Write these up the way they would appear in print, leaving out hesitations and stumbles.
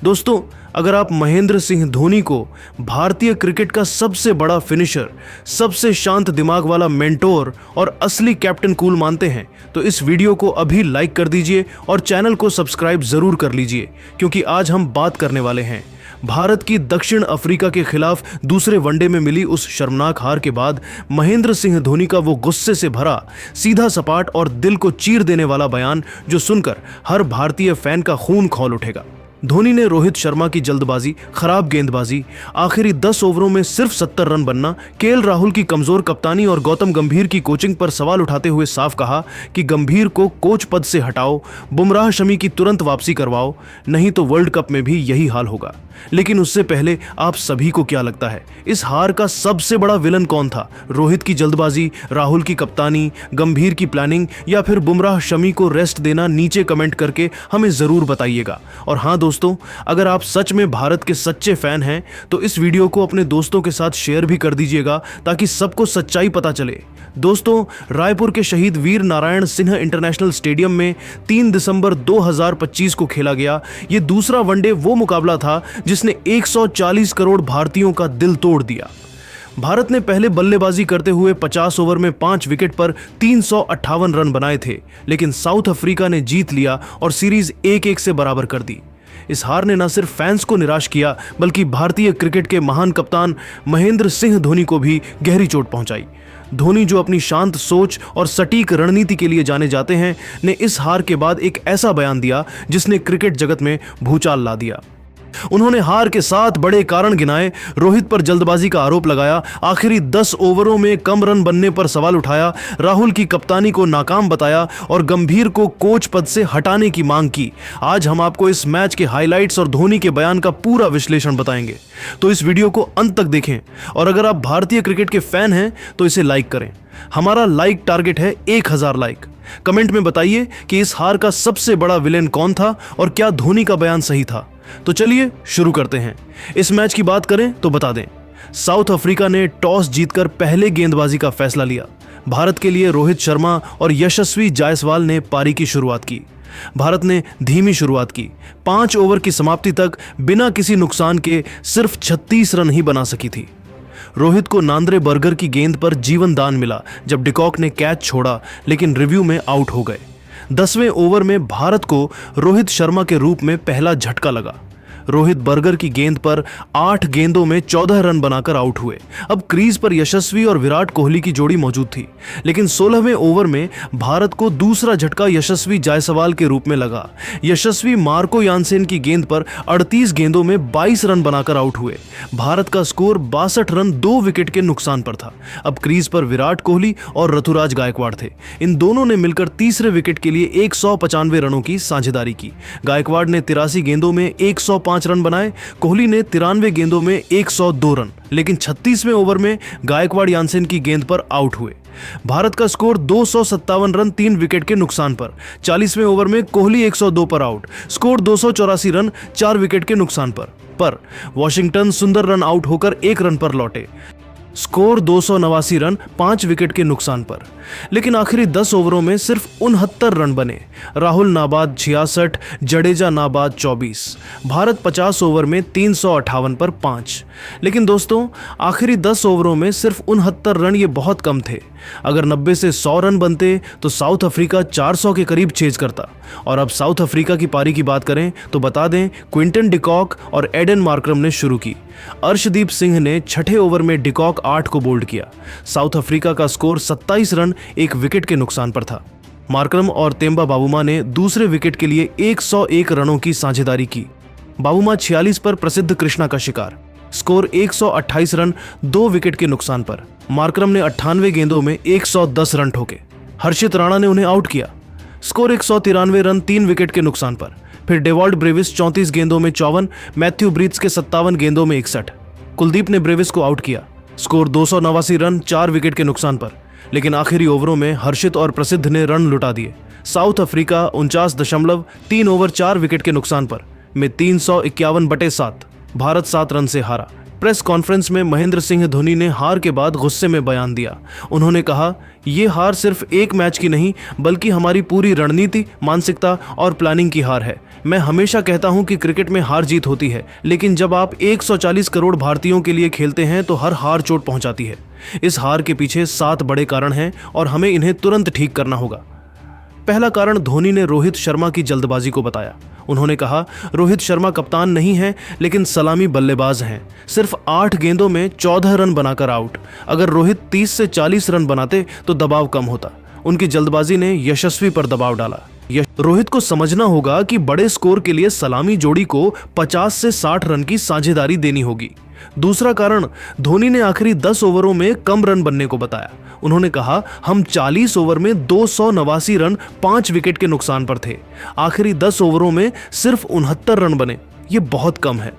दोस्तों, अगर आप महेंद्र सिंह धोनी को भारतीय क्रिकेट का सबसे बड़ा फिनिशर, सबसे शांत दिमाग वाला मेंटोर और असली कैप्टन कूल मानते हैं तो इस वीडियो को अभी लाइक कर दीजिए और चैनल को सब्सक्राइब जरूर कर लीजिए, क्योंकि आज हम बात करने वाले हैं भारत की दक्षिण अफ्रीका के खिलाफ दूसरे वनडे में मिली उस शर्मनाक हार के बाद महेंद्र सिंह धोनी का वो गुस्से से भरा, सीधा सपाट और दिल को चीर देने वाला बयान जो सुनकर हर भारतीय फैन का खून खौल उठेगा। धोनी ने रोहित शर्मा की जल्दबाजी, खराब गेंदबाजी, आखिरी 10 ओवरों में सिर्फ 70 रन बनना, केएल राहुल की कमजोर कप्तानी और गौतम गंभीर की कोचिंग पर सवाल उठाते हुए साफ कहा कि गंभीर को कोच पद से हटाओ, बुमराह शमी की तुरंत वापसी करवाओ, नहीं तो वर्ल्ड कप में भी यही हाल होगा। लेकिन उससे पहले आप सभी को क्या लगता है, इस हार का सबसे बड़ा विलन कौन था? रोहित की जल्दबाजी, राहुल की कप्तानी, गंभीर की प्लानिंग या फिर बुमराह शमी को रेस्ट देना? नीचे कमेंट करके हमें जरूर बताइएगा। और हाँ दोस्तों, अगर आप सच में भारत के सच्चे फैन हैं तो इस वीडियो को अपने दोस्तों के साथ शेयर भी कर दीजिएगा ताकि सबको सच्चाई पता चले। दोस्तों, रायपुर के शहीद वीर नारायण सिंह इंटरनेशनल स्टेडियम में 3 दिसंबर 2025 को खेला गया ये दूसरा वनडे वो मुकाबला था जिसने 140 करोड़ भारतीयों का दिल तोड़ दिया। भारत ने पहले बल्लेबाजी करते हुए 50 ओवर में 5 विकेट पर 358 रन बनाए थे, लेकिन साउथ अफ्रीका ने जीत लिया और सीरीज 1-1 से बराबर कर दी। इस हार ने न सिर्फ फैंस को निराश किया बल्कि भारतीय क्रिकेट के महान कप्तान महेंद्र सिंह धोनी को भी गहरी चोट पहुंचाई। धोनी, जो अपनी शांत सोच और सटीक रणनीति के लिए जाने जाते हैं, ने इस हार के बाद एक ऐसा बयान दिया जिसने क्रिकेट जगत में भूचाल ला दिया। उन्होंने हार के 7 बड़े कारण गिनाए, रोहित पर जल्दबाजी का आरोप लगाया, आखिरी 10 ओवरों में कम रन बनने पर सवाल उठाया, राहुल की कप्तानी को नाकाम बताया और गंभीर को कोच पद से हटाने की मांग की। आज हम आपको इस मैच के हाइलाइट्स और धोनी के बयान का पूरा विश्लेषण बताएंगे, तो इस वीडियो को अंत तक देखें। और अगर आप भारतीय क्रिकेट के फैन हैं तो इसे लाइक करें। हमारा लाइक टारगेट है 1000 लाइक। कमेंट में बताइए कि इस हार का सबसे बड़ा विलेन कौन था और क्या धोनी का बयान सही था। तो चलिए शुरू करते हैं। इस मैच की बात करें तो बता दें, साउथ अफ्रीका ने टॉस जीतकर पहले गेंदबाजी का फैसला लिया। भारत के लिए रोहित शर्मा और यशस्वी जायसवाल ने पारी की शुरुआत की। भारत ने धीमी शुरुआत की, 5 ओवर की समाप्ति तक बिना किसी नुकसान के सिर्फ 36 रन ही बना सकी थी। रोहित को नांद्रे बर्गर की गेंद पर जीवन दान मिला जब डिकॉक ने कैच छोड़ा, लेकिन रिव्यू में आउट हो गए। 10वें ओवर में भारत को रोहित शर्मा के रूप में पहला झटका लगा। रोहित बर्गर की गेंद पर 8 गेंदों में 14 रन बनाकर आउट हुए। अब क्रीज पर यशस्वी और विराट कोहली की जोड़ी मौजूद थी, लेकिन 16वें ओवर में भारत को दूसरा झटका यशस्वी जायसवाल के रूप में लगा। यशस्वी मार्को यानसेन की गेंद पर 38 गेंदों में 22 रन बनाकर आउट हुए। भारत का स्कोर 62 रन 2 विकेट के नुकसान पर था। अब क्रीज पर विराट कोहली और ऋतुराज गायकवाड़ थे। इन दोनों ने मिलकर तीसरे विकेट के लिए 195 रनों की साझेदारी की। गायकवाड़ ने 83 गेंदों में 105 रन बनाए, कोहली ने 93 गेंदों में 102 रन, लेकिन 36वें ओवर में गायकवाड़ यानसेन की गेंद पर आउट हुए। भारत का स्कोर 257 रन 3 विकेट के नुकसान पर। 40वें ओवर में कोहली 102 पर आउट, स्कोर 284 रन 4 विकेट के नुकसान पर वॉशिंगटन सुंदर रन आउट होकर 1 रन पर लौटे, स्कोर 289 रन 5 विकेट के नुकसान पर। लेकिन आखिरी 10 ओवरों में सिर्फ 69 रन बने। राहुल नाबाद 66, जडेजा नाबाद 24। भारत 50 ओवर में 358 पर 5। लेकिन दोस्तों, आखिरी 10 ओवरों में सिर्फ 69 रन ये बहुत कम थे। अगर 90 से 100 रन बनते तो साउथ अफ्रीका 400 के करीब चेज करता। और अब साउथ अफ्रीका की पारी की बात करें तो बता दें, क्विंटन डिकॉक और एडन मार्करम ने शुरू की। अर्शदीप सिंह ने 6ठे ओवर में डिकॉक 8 को बोल्ड किया। साउथ अफ्रीका का स्कोर 27 रन 1 विकेट के नुकसान पर था। मार्करम और तेम्बा बावुमा ने दूसरे विकेट के लिए 101 रनों की साझेदारी की। बावुमा 46 पर प्रसिद्ध कृष्णा का शिकार, स्कोर 128 रन 2 विकेट के नुकसान पर। मार्करम ने 98 गेंदों में 110 रन ठोके। हर्षित राणा ने उन्हें आउट किया, स्कोर 193 रन 3 विकेट के नुकसान पर। फिर डेवॉल्ट ब्रेविस 34 गेंदों में 54, मैथ्यू ब्रीथ्स के 57 गेंदों में 61। कुलदीप ने ब्रेविस को आउट किया, स्कोर 289 रन 4 विकेट के नुकसान पर। लेकिन आखिरी ओवरों में हर्षित और प्रसिद्ध ने रन लुटा दिए। साउथ अफ्रीका 49.3 ओवर 4 विकेट के नुकसान पर में 351/7 भारत 7 रन से हारा। प्रेस कॉन्फ्रेंस में महेंद्र सिंह धोनी ने हार के बाद गुस्से में बयान दिया। उन्होंने कहा, ये हार सिर्फ एक मैच की नहीं बल्कि हमारी पूरी रणनीति, मानसिकता और प्लानिंग की हार है। मैं हमेशा कहता हूं कि क्रिकेट में हार जीत होती है, लेकिन जब आप 140 करोड़ भारतीयों के लिए खेलते हैं तो हर हार चोट पहुंचाती है। इस हार के पीछे 7 बड़े कारण हैं और हमें इन्हें तुरंत ठीक करना होगा। पहला कारण धोनी ने रोहित शर्मा की जल्दबाजी को बताया। उन्होंने कहा, रोहित शर्मा कप्तान नहीं है लेकिन सलामी बल्लेबाज हैं। सिर्फ 8 गेंदों में 14 रन बनाकर आउट। अगर रोहित 30 से 40 रन बनाते तो दबाव कम होता। उनकी जल्दबाजी ने यशस्वी पर दबाव डाला। रोहित को समझना होगा कि बड़े स्कोर के लिए सलामी जोड़ी को 50 से 60 रन की साझेदारी देनी होगी। दूसरा कारण, धोनी ने आखिरी 10 ओवरों में कम रन बनने को बताया। उन्होंने कहा, हम 40 ओवर में 289 रन 5 विकेट के नुकसान पर थे। आखिरी 10 ओवरों में सिर्फ 69 रन बने, ये बहुत कम है।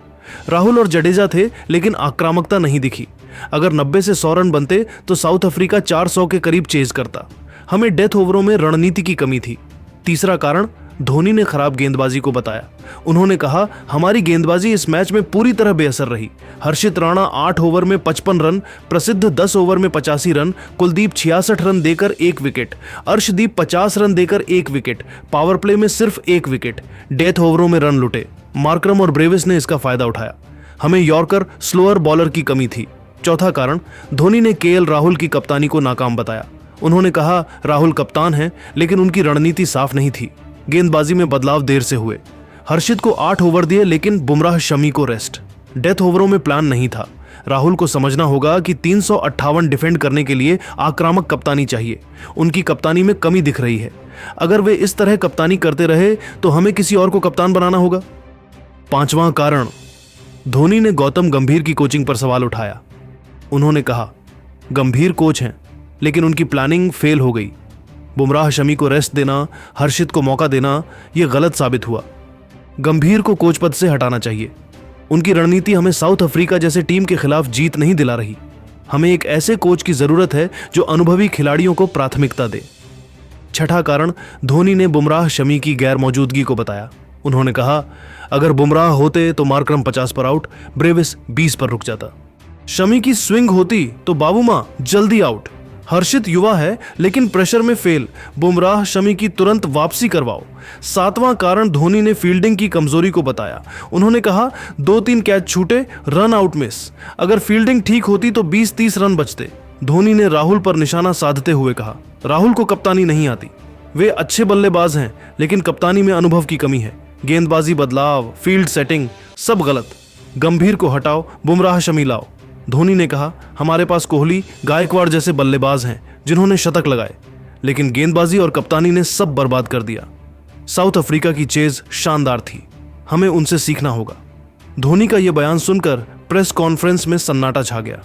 राहुल और जडेजा थे लेकिन आक्रामकता नहीं दिखी। अगर 90 से 100 रन बनते तो साउथ अफ्रीका 400 के करीब चेज करता। हमें डेथ ओवरों में रणनीति की कमी थी। तीसरा कारण, धोनी ने खराब गेंदबाजी को बताया। उन्होंने कहा, हमारी गेंदबाजी इस मैच में पूरी तरह बेअसर रही। हर्षित राणा 8 ओवर में 55 रन, प्रसिद्ध 10 ओवर में 85 रन, कुलदीप 66 रन देकर 1 विकेट, अर्शदीप 50 रन देकर 1 विकेट, पावर प्ले में सिर्फ 1 विकेट, डेथ ओवरों में रन लुटे। मार्करम और ब्रेविस ने इसका फायदा उठाया। हमें यॉर्कर स्लोअर बॉलर की कमी थी। चौथा कारण, धोनी ने केएल राहुल की कप्तानी को नाकाम बताया। उन्होंने कहा, राहुल कप्तान हैं लेकिन उनकी रणनीति साफ नहीं थी। गेंदबाजी में बदलाव देर से हुए। हर्षित को 8 ओवर दिए लेकिन बुमराह शमी को रेस्ट। डेथ ओवरों में प्लान नहीं था। राहुल को समझना होगा कि 358 डिफेंड करने के लिए आक्रामक कप्तानी चाहिए। उनकी कप्तानी में कमी दिख रही है। अगर वे इस तरह कप्तानी करते रहे तो हमें किसी और को कप्तान बनाना होगा। पांचवां कारण, धोनी ने गौतम गंभीर की कोचिंग पर सवाल उठाया। उन्होंने कहा, गंभीर कोच हैं लेकिन उनकी प्लानिंग फेल हो गई। बुमराह शमी को रेस्ट देना, हर्षित को मौका देना, यह गलत साबित हुआ। गंभीर को कोच पद से हटाना चाहिए। उनकी रणनीति हमें साउथ अफ्रीका जैसे टीम के खिलाफ जीत नहीं दिला रही। हमें एक ऐसे कोच की जरूरत है जो अनुभवी खिलाड़ियों को प्राथमिकता दे। छठा कारण, धोनी ने बुमराह शमी की गैर मौजूदगी को बताया। उन्होंने कहा, अगर बुमराह होते तो मार्करम 50 पर आउट, ब्रेविस 20 पर रुक जाता। शमी की स्विंग होती तो बाबूमा जल्दी आउट। हर्षित युवा है लेकिन प्रेशर में फेल। बुमराह शमी की तुरंत वापसी करवाओ। सातवां कारण, धोनी ने फील्डिंग की कमजोरी को बताया। उन्होंने कहा, 2-3 कैच छूटे, रन आउट मिस। अगर फील्डिंग ठीक होती तो 20-30 रन बचते। धोनी ने राहुल पर निशाना साधते हुए कहा, राहुल को कप्तानी नहीं आती। वे अच्छे बल्लेबाज हैं लेकिन कप्तानी में अनुभव की कमी है। गेंदबाजी बदलाव, फील्ड सेटिंग सब गलत। गंभीर को हटाओ, बुमराह शमी लाओ। धोनी ने कहा, हमारे पास कोहली, गायकवाड़ जैसे बल्लेबाज हैं जिन्होंने शतक लगाए, लेकिन गेंदबाजी और कप्तानी ने सब बर्बाद कर दिया। साउथ अफ्रीका की चेज शानदार थी, हमें उनसे सीखना होगा। धोनी का यह बयान सुनकर प्रेस कॉन्फ्रेंस में सन्नाटा छा गया।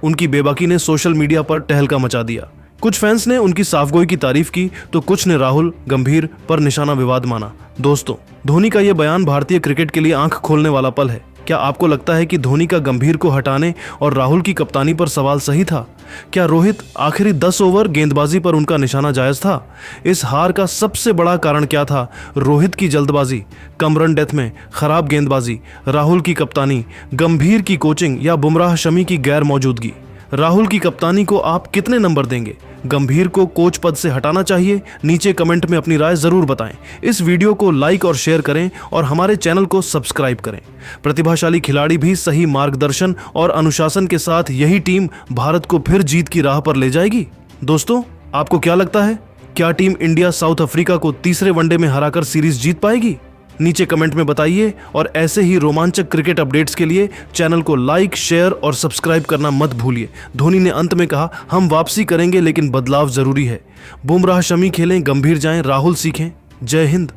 उनकी बेबाकी ने सोशल मीडिया पर टहलका मचा दिया। कुछ फैंस ने उनकी साफगोई की तारीफ की तो कुछ ने राहुल, गंभीर पर निशाना विवाद माना। दोस्तों, धोनी का यह बयान भारतीय क्रिकेट के लिए आंख खोलने वाला पल है। क्या आपको लगता है कि धोनी का गंभीर को हटाने और राहुल की कप्तानी पर सवाल सही था? क्या रोहित आखिरी 10 ओवर गेंदबाजी पर उनका निशाना जायज था? इस हार का सबसे बड़ा कारण क्या था? रोहित की जल्दबाजी, कम रन डेथ में खराब गेंदबाजी, राहुल की कप्तानी, गंभीर की कोचिंग या बुमराह शमी की गैर मौजूदगी? राहुल की कप्तानी को आप कितने नंबर देंगे? गंभीर को कोच पद से हटाना चाहिए? नीचे कमेंट में अपनी राय जरूर बताएं। इस वीडियो को लाइक और शेयर करें और हमारे चैनल को सब्सक्राइब करें। प्रतिभाशाली खिलाड़ी भी सही मार्गदर्शन और अनुशासन के साथ यही टीम भारत को फिर जीत की राह पर ले जाएगी। दोस्तों, आपको क्या लगता है? क्या टीम इंडिया साउथ अफ्रीका को तीसरे वनडे में हराकर सीरीज जीत पाएगी? नीचे कमेंट में बताइए और ऐसे ही रोमांचक क्रिकेट अपडेट्स के लिए चैनल को लाइक, शेयर और सब्सक्राइब करना मत भूलिए। धोनी ने अंत में कहा, हम वापसी करेंगे लेकिन बदलाव जरूरी है। बुमराह शमी खेलें, गंभीर जाएं, राहुल सीखें। जय हिंद।